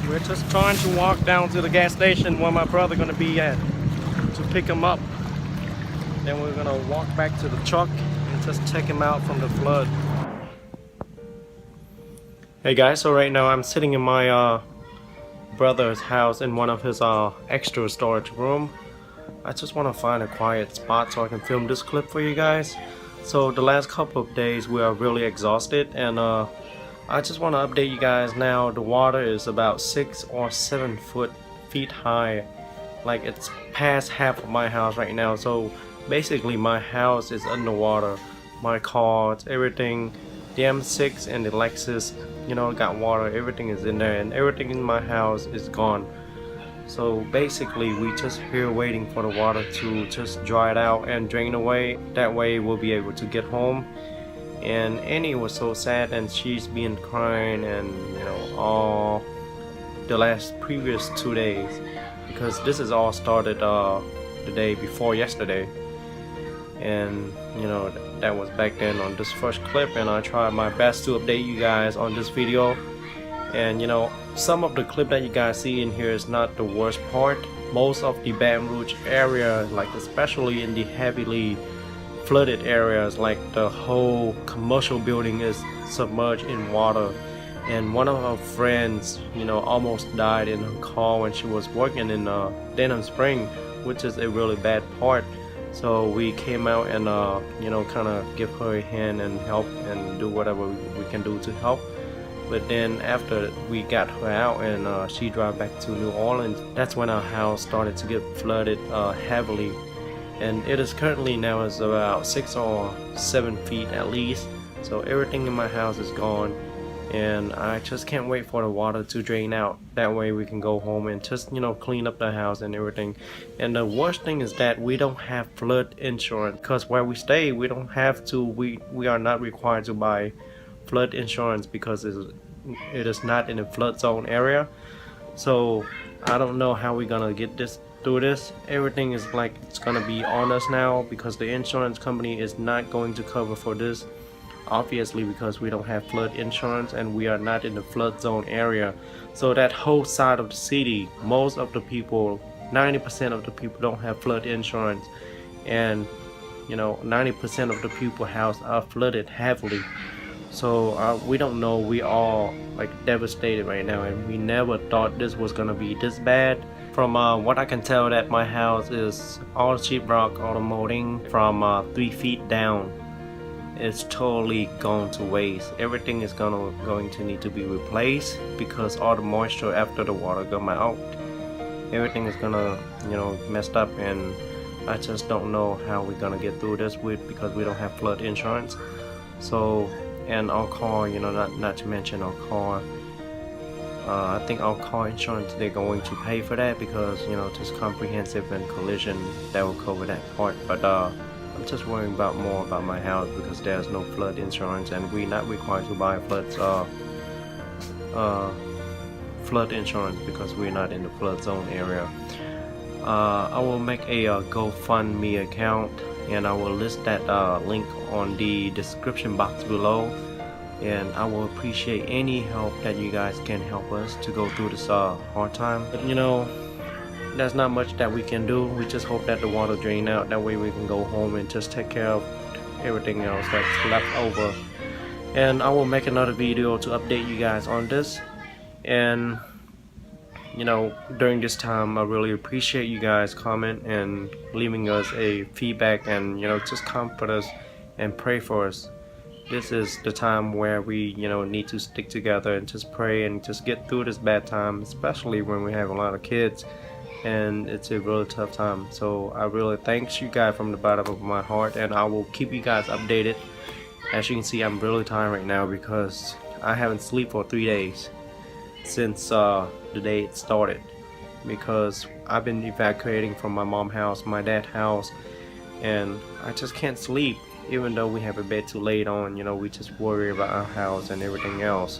We're just trying to walk down to the gas station where my brother gonna be at to pick him up. Then we're gonna walk back to the truck and just check him out from the flood. Hey guys, so right now I'm sitting in my brother's house in one of his extra storage room. I just want to find a quiet spot so I can film this clip for you guys. So the last couple of days we are really exhausted, and I just want to update you guys now. The water is about 6 or 7 feet high. Like, it's past half of my house right now. So basically my house is underwater. My cars, everything, the M6 and the Lexus, you know, got water. Everything is in there, and everything in my house is gone. So basically we just here waiting for the water to just dry it out and drain away. That way we'll be able to get home. And Annie was so sad, and she's been crying, and you know, all the previous 2 days, because this is all started the day before yesterday. And you know, that was back then on this first clip, and I tried my best to update you guys on this video. And you know, some of the clip that you guys see in here is not the worst part. Most of the Baton Rouge area, like especially in the heavily flooded areas, like the whole commercial building is submerged in water. And one of our friends, you know, almost died in her car when she was working in Denham Spring, which is a really bad part. So we came out and you know, kind of give her a hand and help and do whatever we can do to help. But then after we got her out and she drove back to New Orleans, that's when our house started to get flooded heavily. And it is currently now is about 6 or 7 feet at least. So everything in my house is gone, and I just can't wait for the water to drain out. That way we can go home and just, you know, clean up the house and everything. And the worst thing is that we don't have flood insurance, because where we stay we don't have to, we are not required to buy flood insurance because it is not in a flood zone area. So I don't know how we're gonna get this through this. Everything is like it's gonna be on us now, because the insurance company is not going to cover for this, obviously, because we don't have flood insurance and we are not in the flood zone area. So that whole side of the city, most of the people, 90% of the people don't have flood insurance, and you know, 90% of the people's house are flooded heavily. So we don't know, we all like devastated right now, and we never thought this was gonna be this bad. From what I can tell, that my house is all sheetrock, all the molding from 3 feet down, it's totally gone to waste. Everything is going to need to be replaced, because all the moisture after the water come out, everything is gonna, you know, messed up. And I just don't know how we're gonna get through this because we don't have flood insurance. So, and our car, you know, not to mention our car, I think our car insurance, they're going to pay for that, because you know, just comprehensive and collision, that will cover that part. But I'm just worrying more about my house, because there's no flood insurance, and we're not required to buy flood insurance because we're not in the flood zone area. I will make a GoFundMe account, and I will list that link on the description box below. And I will appreciate any help that you guys can help us to go through this hard time. But you know, there's not much that we can do. We just hope that the water drain out. That way we can go home and just take care of everything else that's left over. And I will make another video to update you guys on this. And you know, during this time, I really appreciate you guys comment and leaving us a feedback, and you know, just comfort us and pray for us. This is the time where we, you know, need to stick together and just pray and just get through this bad time, especially when we have a lot of kids, and it's a really tough time. So I really thank you guys from the bottom of my heart, and I will keep you guys updated. As you can see, I'm really tired right now because I haven't slept for 3 days since the day it started, because I've been evacuating from my mom's house, my dad's house, and I just can't sleep. Even though we have a bed to lay on, you know, we just worry about our house and everything else.